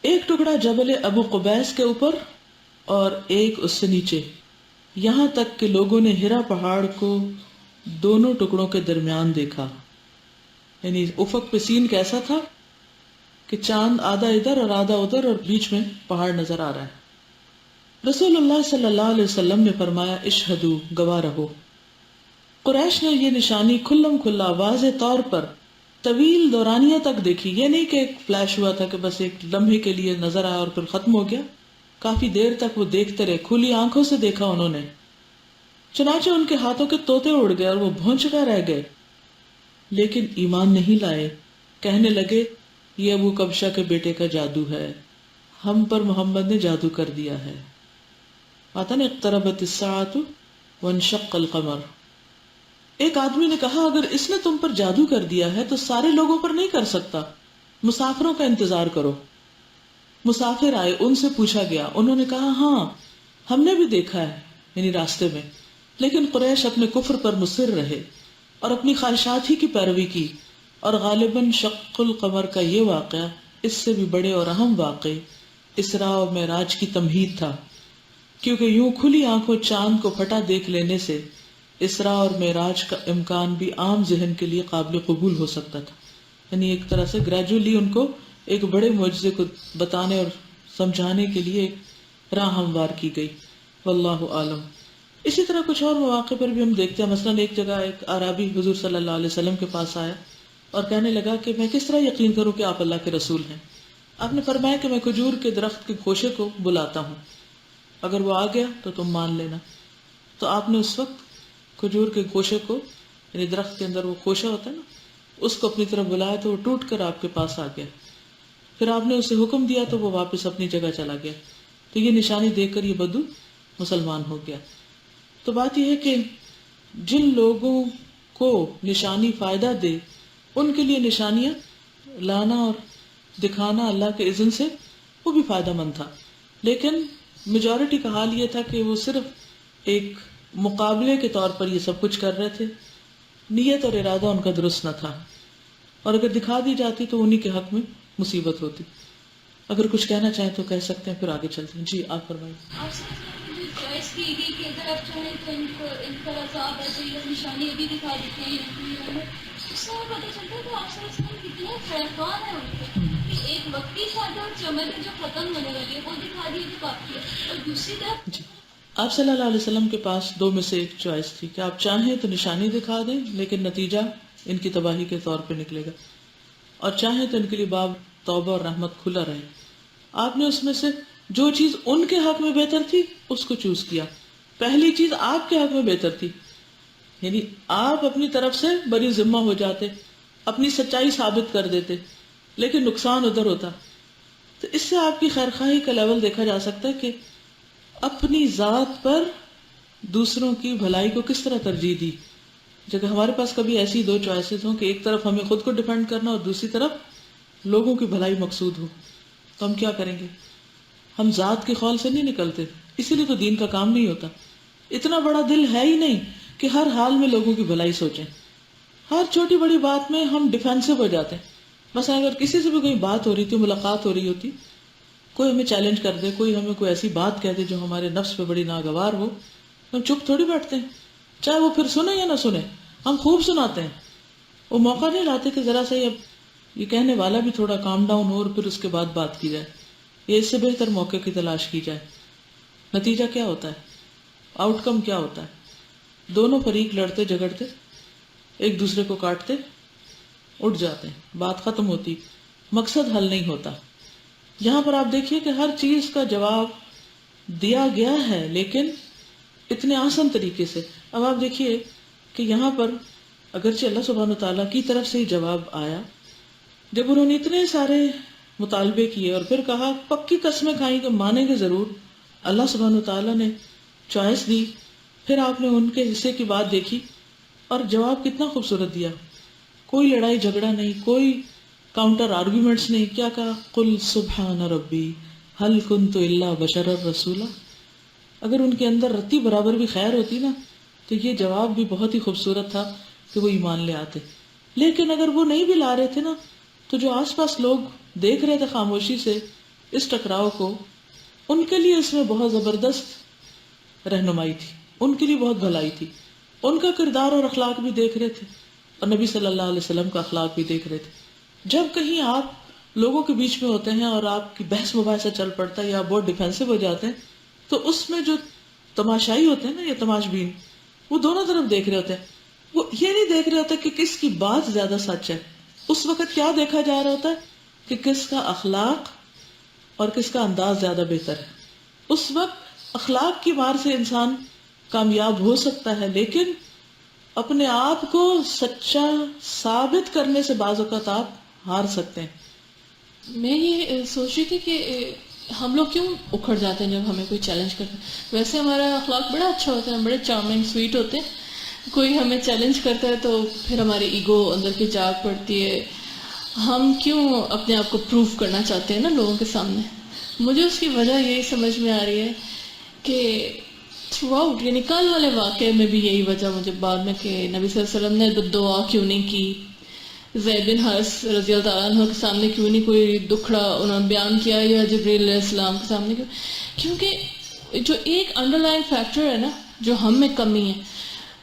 ایک ٹکڑا جبل ابو قبیس کے اوپر اور ایک اس سے نیچے، یہاں تک کہ لوگوں نے ہرا پہاڑ کو دونوں ٹکڑوں کے درمیان دیکھا. یعنی افق پہ سین کیسا تھا کہ چاند آدھا ادھر اور آدھا ادھر اور بیچ میں پہاڑ نظر آ رہا ہے. رسول اللہ صلی اللہ علیہ وسلم نے فرمایا اشہدو، گواہ رہو. قریش نے یہ نشانی کھلم کھلا واضح طور پر طویل دورانیہ تک دیکھی. یہ نہیں کہ ایک فلیش ہوا تھا کہ بس ایک لمحے کے لیے نظر آیا اور پھر ختم ہو گیا. کافی دیر تک وہ دیکھتے رہے، کھلی آنکھوں سے دیکھا انہوں نے. چنانچہ ان کے ہاتھوں کے طوطے اڑ گئے اور وہ بھونچ کر رہ گئے، لیکن ایمان نہیں لائے. کہنے لگے یہ ابو کبشہ کے بیٹے کا جادو ہے، ہم پر محمد نے جادو کر دیا ہے. آتا نا اقتربت الساعۃ وانشق القمر. ایک آدمی نے کہا اگر اس نے تم پر جادو کر دیا ہے تو سارے لوگوں پر نہیں کر سکتا، مسافروں کا انتظار کرو. مسافر آئے، ان سے پوچھا گیا، انہوں نے کہا ہاں ہم نے بھی دیکھا ہے، یعنی راستے میں. لیکن قریش اپنے کفر پر مصر رہے اور اپنی خواہشات ہی کی پیروی کی، اور غالباً شق القمر کا یہ واقعہ اس سے بھی بڑے اور اہم واقعے اسراء و معراج کی تمہید تھا، کیونکہ یوں کھلی آنکھوں چاند کو پھٹا دیکھ لینے سے اسراء اور معراج کا امکان بھی عام ذہن کے لیے قابل قبول ہو سکتا تھا. یعنی ایک طرح سے گریجولی ان کو ایک بڑے معجزے کو بتانے اور سمجھانے کے لیے ایک راہ ہموار کی گئی. واللہ عالم. اسی طرح کچھ اور مواقع پر بھی ہم دیکھتے ہیں. مثلا ایک جگہ ایک اعرابی حضور صلی اللہ علیہ وسلم کے پاس آیا اور کہنے لگا کہ میں کس طرح یقین کروں کہ آپ اللہ کے رسول ہیں؟ آپ نے فرمایا کہ میں کھجور کے درخت کے خوشے کو بلاتا ہوں، اگر وہ آ گیا تو تم مان لینا. تو آپ نے اس وقت کھجور کے خوشے کو، یعنی درخت کے اندر وہ خوشہ ہوتا ہے نا، اس کو اپنی طرف بلایا تو وہ ٹوٹ کر آپ کے پاس آ گیا. پھر آپ نے اسے حکم دیا تو وہ واپس اپنی جگہ چلا گیا. تو یہ نشانی دیکھ کر یہ بدو مسلمان ہو گیا. تو بات یہ ہے کہ جن لوگوں کو نشانی فائدہ دے ان کے لیے نشانیاں لانا اور دکھانا اللہ کے اذن سے وہ بھی فائدہ مند تھا. لیکن میجورٹی کا حال یہ تھا کہ وہ صرف ایک مقابلے کے طور پر یہ سب کچھ کر رہے تھے، نیت اور ارادہ ان کا درست نہ تھا، اور اگر دکھا دی جاتی تو انہی کے حق میں مصیبت ہوتی. اگر کچھ کہنا چاہیں تو کہہ سکتے ہیں، پھر آگے چلتے ہیں. جی آپ فرمائیں. آپ سے چوائس کی گئی کہ اگر آپ چاہیں تو ان کا عذاب ایسے ہی نشانی ابھی دکھا دیتے ہیں، اس سے ہمیں پتہ چلتا ہے کہ آپ صلی اللہ علیہ وسلم کتنے خیرخواہ ہیں ان کو، کہ ایک وقتی فائدہ اور چمک جو ختم ہونے لگے وہ دکھا دیے تو کافی ہے. اور دوسری طرف جی آپ صلی اللہ علیہ وسلم کے پاس 2 میں سے ایک چوائس تھی کہ آپ چاہیں تو نشانی دکھا دیں لیکن نتیجہ ان کی تباہی کے طور پہ نکلے گا، اور چاہیں تو ان کے لیے باب توبہ اور رحمت کھلا رہے. آپ نے اس میں سے جو چیز ان کے حق میں بہتر تھی اس کو چوز کیا. پہلی چیز آپ کے حق میں بہتر تھی، یعنی آپ اپنی طرف سے بری ذمہ ہو جاتے، اپنی سچائی ثابت کر دیتے، لیکن نقصان ادھر ہوتا. تو اس سے آپ کی خیرخواہی کا لیول دیکھا جا سکتا ہے کہ اپنی ذات پر دوسروں کی بھلائی کو کس طرح ترجیح دی. جگہ ہمارے پاس کبھی ایسی 2 چوائسز ہوں کہ ایک طرف ہمیں خود کو ڈیفینڈ کرنا اور دوسری طرف لوگوں کی بھلائی مقصود ہو، تو ہم کیا کریں گے؟ ہم ذات کے خول سے نہیں نکلتے. اسی لیے تو دین کا کام نہیں ہوتا. اتنا بڑا دل ہے ہی نہیں کہ ہر حال میں لوگوں کی بھلائی سوچیں. ہر چھوٹی بڑی بات میں ہم ڈیفینسو ہو جاتے ہیں. مثلا اگر کسی سے بھی کوئی بات ہو رہی تھی، ملاقات ہو رہی ہوتی، کوئی ہمیں چیلنج کر دے، کوئی ہمیں کوئی ایسی بات کہہ دے جو ہمارے نفس پہ بڑی ناگوار ہو، ہم چپ تھوڑی بیٹھتے ہیں، چاہے وہ پھر سنیں یا نہ سنیں، ہم خوب سناتے ہیں. وہ موقع نہیں لاتے کہ ذرا سا یہ کہنے والا بھی تھوڑا کام ڈاؤن ہو اور پھر اس کے بعد بات کی جائے، یا اس سے بہتر موقع کی تلاش کی جائے. نتیجہ کیا ہوتا ہے؟ آؤٹ کم کیا ہوتا ہے؟ دونوں فریق لڑتے جھگڑتے، ایک دوسرے کو کاٹتے، اٹھ جاتے ہیں، بات ختم ہوتی، مقصد حل نہیں ہوتا. یہاں پر آپ دیکھیے کہ ہر چیز کا جواب دیا گیا ہے، لیکن اتنے آسان طریقے سے. اب آپ دیکھیے کہ یہاں پر اگرچہ اللہ سبحانہ وتعالیٰ کی طرف سے ہی جواب آیا، جب انہوں نے اتنے سارے مطالبے کیے اور پھر کہا پکی قسمیں کھائیں کہ مانیں گے ضرور، اللہ سبحانہ وتعالیٰ نے چوائس دی، پھر آپ نے ان کے حصے کی بات دیکھی اور جواب کتنا خوبصورت دیا. کوئی لڑائی جھگڑا نہیں، کوئی کاؤنٹر آرگیومنٹس نہیں. کیا کہا؟ قل سبحان ربی هل كنت الا بشرا رسولا. اگر ان کے اندر رتی برابر بھی خیر ہوتی نا تو یہ جواب بھی بہت ہی خوبصورت تھا کہ وہ ایمان لے آتے. لیکن اگر وہ نہیں بھی لا رہے تھے نا تو جو آس پاس لوگ دیکھ رہے تھے خاموشی سے اس ٹکراؤ کو، ان کے لیے اس میں بہت زبردست رہنمائی تھی، ان کے لیے بہت بھلائی تھی. ان کا کردار اور اخلاق بھی دیکھ رہے تھے اور نبی صلی اللہ علیہ وسلم کا اخلاق بھی دیکھ رہے تھے. جب کہیں آپ لوگوں کے بیچ میں ہوتے ہیں اور آپ کی بحث مباحثہ چل پڑتا ہے یا بہت ڈیفینسو ہو جاتے ہیں تو اس میں جو تماشائی ہوتے ہیں نا یا تماش بین، وہ دونوں طرف دیکھ رہے ہوتے ہیں. وہ یہ نہیں دیکھ رہے ہوتے کہ کس کی بات زیادہ سچ ہے. اس وقت کیا دیکھا جا رہا ہوتا ہے کہ کس کا اخلاق اور کس کا انداز زیادہ بہتر ہے. اس وقت اخلاق کی مار سے انسان کامیاب ہو سکتا ہے، لیکن اپنے آپ کو سچا ثابت کرنے سے بعض اوقات آپ ہار سکتے ہیں. میں یہ سوچ رہی تھی کہ ہم لوگ کیوں اکھڑ جاتے ہیں جب ہمیں کوئی چیلنج کرتا ہے. ویسے ہمارا اخلاق بڑا اچھا ہوتا ہے، ہم بڑے چارمنگ سویٹ ہوتے ہیں. کوئی ہمیں چیلنج کرتا ہے تو پھر ہماری ایگو اندر کی جاگ پڑتی ہے. ہم کیوں اپنے آپ کو پروف کرنا چاہتے ہیں نا لوگوں کے سامنے. مجھے اس کی وجہ یہی سمجھ میں آ رہی ہے کہ تھرو آؤٹ، یعنی کل والے واقعے میں بھی یہی وجہ مجھے بعد میں کہ نبی صلی اللہ علیہ وسلم نے دعا کیوں نہیں کی، زید بن حارث رضی اللہ تعالیٰ عنہ کے سامنے کیوں نہیں کوئی دکھڑا انہوں نے بیان کیا، یا جبریل علیہ السلام کے سامنے کیوں؟ کیونکہ جو ایک انڈر لائن فیکٹر ہے نا جو ہم میں کمی ہے،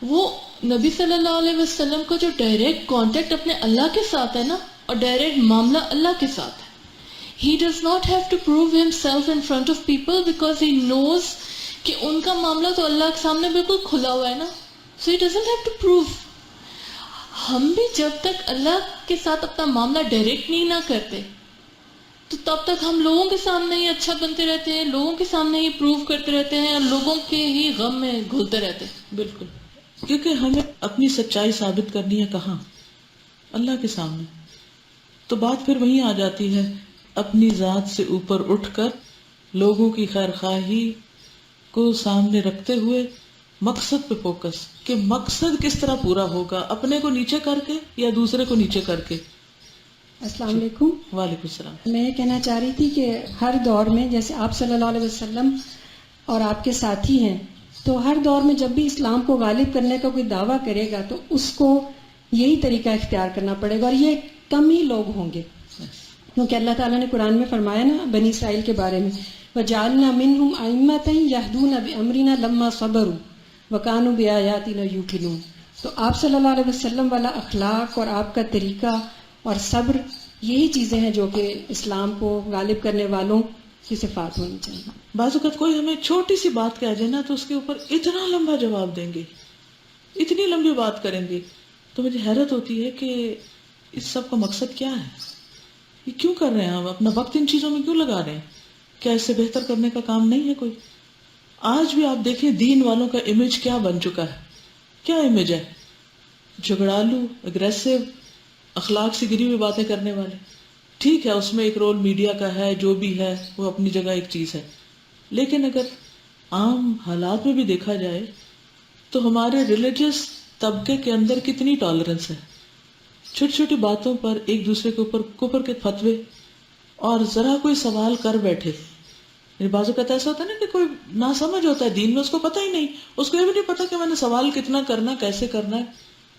وہ نبی صلی اللہ علیہ وسلم کا جو ڈائریکٹ کانٹیکٹ اپنے اللہ کے ساتھ ہے نا، اور ڈائریکٹ معاملہ اللہ کے ساتھ ہے. He does not have to prove himself in front of people because he knows کہ ان کا معاملہ تو اللہ کے سامنے بالکل کھلا ہوا ہے نا. So he doesn't have to prove. ہم بھی جب تک اللہ کے ساتھ اپنا معاملہ ڈائریکٹ نہیں نہ کرتے تو تب تک ہم لوگوں کے سامنے ہی اچھا بنتے رہتے ہیں، لوگوں کے سامنے ہی پروف کرتے رہتے ہیں اور لوگوں کے ہی غم میں گھلتے رہتے ہیں. بالکل، کیونکہ ہمیں اپنی سچائی ثابت کرنی ہے کہاں؟ اللہ کے سامنے. تو بات پھر وہیں آ جاتی ہے، اپنی ذات سے اوپر اٹھ کر لوگوں کی خیر خواہی کو سامنے رکھتے ہوئے مقصد پہ فوکس، کہ مقصد کس طرح پورا ہوگا، اپنے کو نیچے کر کے یا دوسرے کو نیچے کر کے. السلام علیکم. وعلیکم السلام. میں یہ کہنا چاہ رہی تھی کہ ہر دور میں جیسے آپ صلی اللہ علیہ وسلم اور آپ کے ساتھی ہیں، تو ہر دور میں جب بھی اسلام کو غالب کرنے کا کوئی دعویٰ کرے گا تو اس کو یہی طریقہ اختیار کرنا پڑے گا، اور یہ کم ہی لوگ ہوں گے. کیونکہ اللہ تعالیٰ نے قرآن میں فرمایا نا بنی اسرائیل کے بارے میں، وَجَعَلْنَا مِنْهُمْ أَئِمَّةً يَهْدُونَ بِأَمْرِنَا لَمَّا صَبَرُوا وَكَانُوا بِآيَاتِنَا يُوقِنُونَ. تو آپ صلی اللہ علیہ وسلم والا اخلاق اور آپ کا طریقہ اور صبر، یہی چیزیں ہیں جو کہ اسلام کو غالب کرنے والوں کی صفات ہونی چاہیے. بعض اوقات کوئی ہمیں چھوٹی سی بات کہہ جائے نا تو اس کے اوپر اتنا لمبا جواب دیں گے، اتنی لمبی بات کریں گے، تو مجھے حیرت ہوتی ہے کہ اس سب کا مقصد کیا ہے؟ یہ کیوں کر رہے ہیں ہم؟ اپنا وقت ان چیزوں میں کیوں لگا رہے ہیں؟ کیا اس سے بہتر کرنے کا کام نہیں ہے کوئی؟ آج بھی آپ دیکھیں دین والوں کا امیج کیا بن چکا ہے. کیا امیج ہے؟ جھگڑالو، اگریسو، اخلاق سے گری ہوئی باتیں کرنے والے. ٹھیک ہے، اس میں ایک رول میڈیا کا ہے، جو بھی ہے وہ اپنی جگہ ایک چیز ہے، لیکن اگر عام حالات میں بھی دیکھا جائے تو ہمارے ریلیجس طبقے کے اندر کتنی ٹالرنس ہے. چھوٹی چھوٹی باتوں پر ایک دوسرے کے اوپر کفر کے فتوے، اور ذرا کوئی سوال کر بیٹھے. یعنی بعض اوقات ایسا ہوتا ہے نا کہ کوئی نہ سمجھ ہوتا ہے دین میں، اس کو پتہ ہی نہیں، اس کو یہ بھی نہیں پتا کہ میں نے سوال کتنا کرنا، کیسے کرنا ہے،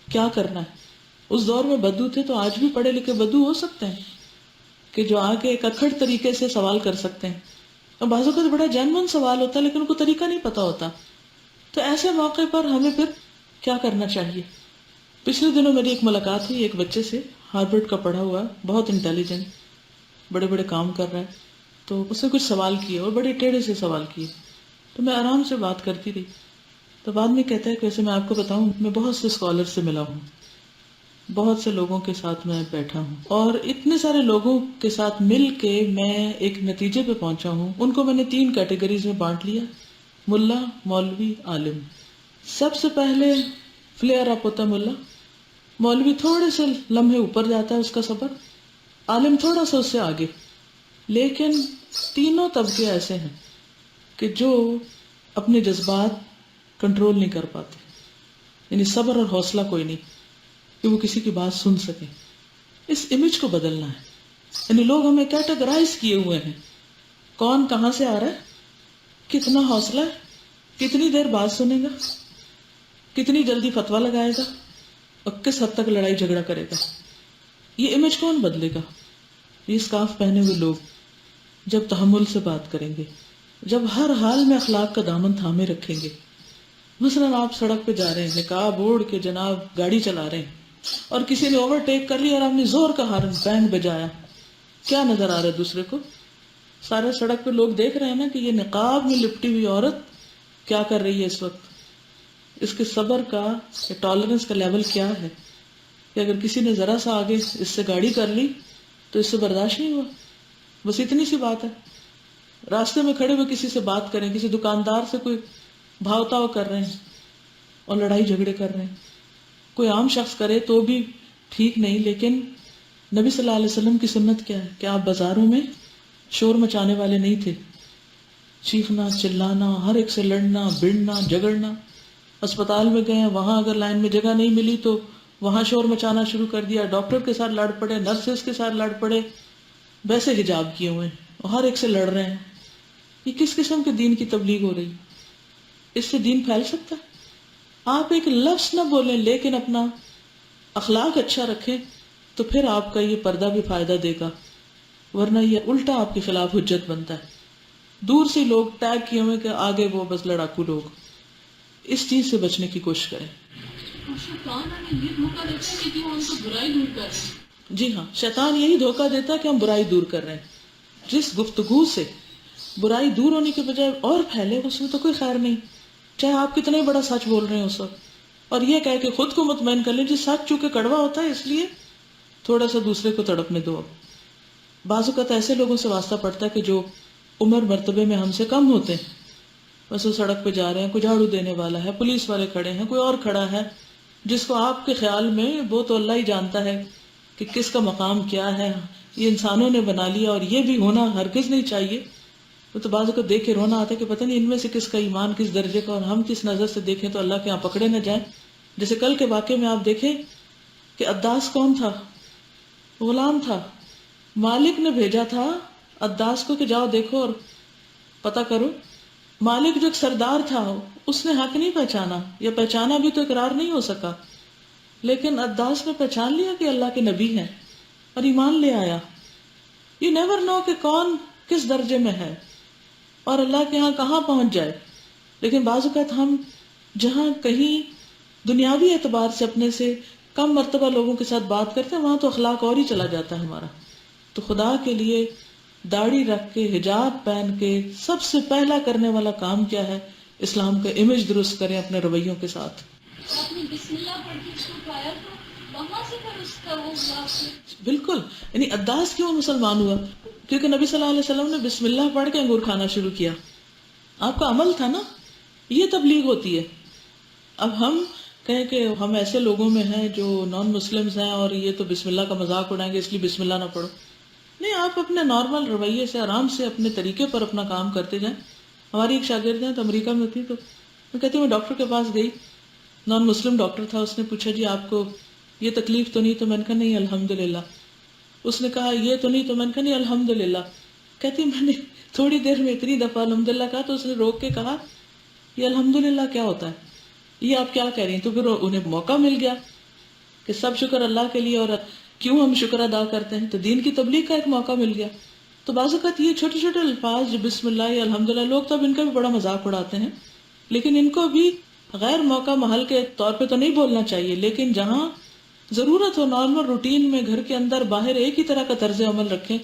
کیا کرنا ہے. اس دور میں بدو تھے تو آج بھی پڑھے لکھے بدو ہو سکتے ہیں، کہ جو آ کے ایک اکھڑ طریقے سے سوال کر سکتے ہیں. اور بعض اوقات بڑا جینوئن سوال ہوتا ہے لیکن ان کو طریقہ نہیں پتا ہوتا. تو ایسے موقع پر ہمیں پھر کیا کرنا چاہیے؟ پچھلے دنوں میری ایک ملاقات ہوئی ایک بچے سے، ہارورڈ کا پڑھا ہوا، بہت انٹیلیجنٹ، بڑے بڑے کام کر رہا ہے. تو اس نے کچھ سوال کیے اور بڑے ٹیڑھے سے سوال کیے. تو میں آرام سے بات کرتی رہی. تو بعد میں کہتا ہے کہ ویسے میں آپ کو بتاؤں، میں بہت سے اسکالر سے ملا ہوں، بہت سے لوگوں کے ساتھ میں بیٹھا ہوں، اور اتنے سارے لوگوں کے ساتھ مل کے میں ایک نتیجے پہ پہنچا ہوں. ان کو میں نے 3 کیٹیگریز میں بانٹ لیا: ملا، مولوی، عالم. سب سے پہلے فلیئر اپ ہوتا ہے ملا، مولوی تھوڑے سے لمحے اوپر جاتا ہے اس کا صبر، عالم تھوڑا سا اس سے آگے. لیکن تینوں طبقے ایسے ہیں کہ جو اپنے جذبات کنٹرول نہیں کر پاتے، یعنی صبر اور حوصلہ کوئی نہیں کہ وہ کسی کی بات سن سکیں. اس امیج کو بدلنا ہے. یعنی لوگ ہمیں کیٹیگرائز کیے ہوئے ہیں، کون کہاں سے آ رہا ہے، کتنا حوصلہ ہے، کتنی دیر بات سنے گا، کتنی جلدی فتویٰ لگائے گا، اور کس حد تک لڑائی جھگڑا کرے گا. یہ امیج کون بدلے گا؟ یہ اسکارف پہنے ہوئے لوگ جب تحمل سے بات کریں گے، جب ہر حال میں اخلاق کا دامن تھامے رکھیں گے. مثلاً آپ سڑک پہ جا رہے ہیں، نقاب اوڑھ کے جناب گاڑی چلا رہے ہیں، اور کسی نے اوورٹیک کر لیا اور آپ نے زور کا ہارن بینگ بجایا. کیا نظر آ رہا ہے دوسرے کو؟ سارے سڑک پہ لوگ دیکھ رہے ہیں نا کہ یہ نقاب میں لپٹی ہوئی عورت کیا کر رہی ہے اس وقت. اس کے صبر کا، ٹالرنس کا لیول کیا ہے کہ اگر کسی نے ذرا سا آگے اس سے گاڑی کر لی تو اس سے برداشت نہیں ہوا. بس اتنی سی بات ہے. راستے میں کھڑے ہوئے کسی سے بات کریں، کسی دکاندار سے کوئی بھاؤ تاؤ کر رہے ہیں اور لڑائی جھگڑے کر رہے ہیں. کوئی عام شخص کرے تو بھی ٹھیک نہیں، لیکن نبی صلی اللہ علیہ وسلم کی سنت کیا ہے کہ آپ بازاروں میں شور مچانے والے نہیں تھے. چیخنا، چلانا، ہر ایک سے لڑنا، بڑنا، جھگڑنا. اسپتال میں گئے، وہاں اگر لائن میں جگہ نہیں ملی تو وہاں شور مچانا شروع کر دیا، ڈاکٹر کے ساتھ لڑ پڑے، نرسز کے ساتھ لڑ پڑے، ویسے حجاب کیے ہوئے اور ہر ایک سے لڑ رہے ہیں. یہ کس قسم کے دین کی تبلیغ ہو رہی؟ اس سے دین پھیل سکتا ہے؟ آپ ایک لفظ نہ بولیں لیکن اپنا اخلاق اچھا رکھیں تو پھر آپ کا یہ پردہ بھی فائدہ دے گا، ورنہ یہ الٹا آپ کے خلاف حجت بنتا ہے. دور سے لوگ ٹیگ کیے ہوئے کہ آگے وہ بس لڑاکو لوگ. اس چیز سے بچنے کی کوشش کریں. شیطان ہمیں یہ دھوکہ دیتا ہے کہ ہم ان کو برائی دور کر رہے ہیں. جی ہاں، شیطان یہی دھوکہ دیتا ہے کہ ہم برائی دور کر رہے ہیں. جس گفتگو سے برائی دور ہونے کے بجائے اور پھیلے، اس میں تو کوئی خیر نہیں، چاہے آپ کتنے بڑا سچ بول رہے ہیں اس وقت. اور یہ کہہ کے خود کو مطمئن کر لیں جی سچ چونکہ کڑوا ہوتا ہے اس لیے تھوڑا سا دوسرے کو تڑپنے دو. بعض اوقات ایسے لوگوں سے واسطہ پڑتا ہے کہ جو عمر مرتبے میں ہم سے کم ہوتے ہیں، بس وہ سڑک پہ جا رہے ہیں، کوئی جھاڑو دینے والا ہے، پولیس والے کھڑے ہیں، کوئی اور کھڑا ہے جس کو آپ کے خیال میں وہ تو اللہ ہی جانتا ہے کہ کس کا مقام کیا ہے. یہ انسانوں نے بنا لیا اور یہ بھی ہونا ہرگز نہیں چاہیے. وہ تو بعض کو دیکھ کے رونا آتا ہے کہ پتہ نہیں ان میں سے کس کا ایمان کس درجے کا، اور ہم کس نظر سے دیکھیں تو اللہ کے یہاں پکڑے نہ جائیں. جیسے کل کے واقعے میں آپ دیکھیں کہ عداس کون تھا؟ غلام تھا. مالک نے بھیجا تھا عداس کو کہ جاؤ دیکھو اور پتہ کرو. مالک جو ایک سردار تھا اس نے حق نہیں پہچانا، یا پہچانا بھی تو اقرار نہیں ہو سکا، لیکن عداس نے پہچان لیا کہ اللہ کے نبی ہیں اور ایمان لے آیا. یو نیور نو کہ کون کس درجے میں ہے اور اللہ کے ہاں کہاں پہنچ جائے. لیکن بعض اوقات ہم جہاں کہیں دنیاوی اعتبار سے اپنے سے کم مرتبہ لوگوں کے ساتھ بات کرتے ہیں، وہاں تو اخلاق اور ہی چلا جاتا ہے ہمارا. تو خدا کے لیے داڑھی رکھ کے، حجاب پہن کے سب سے پہلا کرنے والا کام کیا ہے؟ اسلام کا امیج درست کریں اپنے رویوں کے ساتھ. آپ نے بسم اللہ پڑھ کے اس کو کھایا تو وہاں سے پھر اس کا وہ بالکل. یعنی عداس کیوں مسلمان ہوا؟ کیونکہ نبی صلی اللہ علیہ وسلم نے بسم اللہ پڑھ کے انگور کھانا شروع کیا. آپ کا عمل تھا نا. یہ تبلیغ ہوتی ہے. اب ہم کہیں کہ ہم ایسے لوگوں میں ہیں جو نان مسلمز ہیں اور یہ تو بسم اللہ کا مذاق اڑائیں گے اس لیے بسم اللہ نہ پڑھو. نہیں، آپ اپنے نارمل رویے سے آرام سے اپنے طریقے پر اپنا کام کرتے جائیں. ہماری ایک شاگرد ہیں تو امریکہ میں تھی، تو میں کہتی ہوں میں ڈاکٹر کے پاس گئی، نان مسلم ڈاکٹر تھا. اس نے پوچھا جی آپ کو یہ تکلیف تو نہیں؟ تو میں نے کہا نہیں الحمدللہ. اس نے کہا یہ تو نہیں؟ تو میں نے کہا نہیں الحمدللہ. کہتی میں نے تھوڑی دیر میں اتنی دفعہ الحمدللہ کہا تو اس نے روک کے کہا یہ الحمدللہ کیا ہوتا ہے، یہ آپ کیا کہہ رہی ہیں؟ تو پھر انہیں موقع مل گیا کہ سب شکر اللہ کے لیے. اور کیوں ہم شکر ادا کرتے ہیں؟ تو دین کی تبلیغ کا ایک موقع مل گیا. تو بعض اوقات یہ چھوٹے چھوٹے الفاظ جو بسم اللہ یا الحمدللہ، لوگ تو اب ان کا بھی بڑا مذاق اڑاتے ہیں، لیکن ان کو بھی غیر موقع محل کے طور پہ تو نہیں بولنا چاہیے، لیکن جہاں ضرورت ہو نارمل روٹین میں گھر کے اندر باہر ایک ہی طرح کا طرز عمل رکھیں.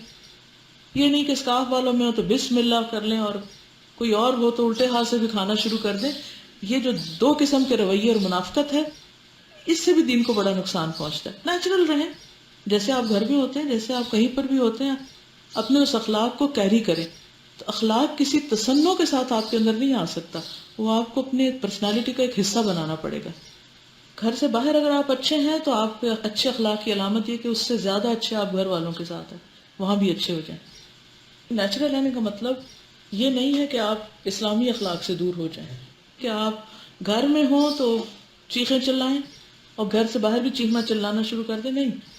یہ نہیں کہ اسکاف والوں میں ہو تو بسم اللہ کر لیں اور کوئی اور ہو تو الٹے ہاتھ سے بھی کھانا شروع کر دیں. یہ جو دو قسم کے رویے اور منافقت ہے، اس سے بھی دین کو بڑا نقصان پہنچتا ہے. نیچرل رہیں، جیسے آپ گھر میں ہوتے ہیں، جیسے آپ کہیں پر بھی ہوتے ہیں، اپنے اس اخلاق کو کیری کریں. تو اخلاق کسی تصنع کے ساتھ آپ کے اندر نہیں آ سکتا، وہ آپ کو اپنے پرسنالٹی کا ایک حصہ بنانا پڑے گا. گھر سے باہر اگر آپ اچھے ہیں تو آپ کے اچھے اخلاق کی علامت یہ کہ اس سے زیادہ اچھے آپ گھر والوں کے ساتھ ہیں، وہاں بھی اچھے ہو جائیں. نیچرل رہنے کا مطلب یہ نہیں ہے کہ آپ اسلامی اخلاق سے دور ہو جائیں، کہ آپ گھر میں ہوں تو چیخیں چلائیں اور گھر سے باہر بھی چیخنا چلانا شروع کر دیں. نہیں،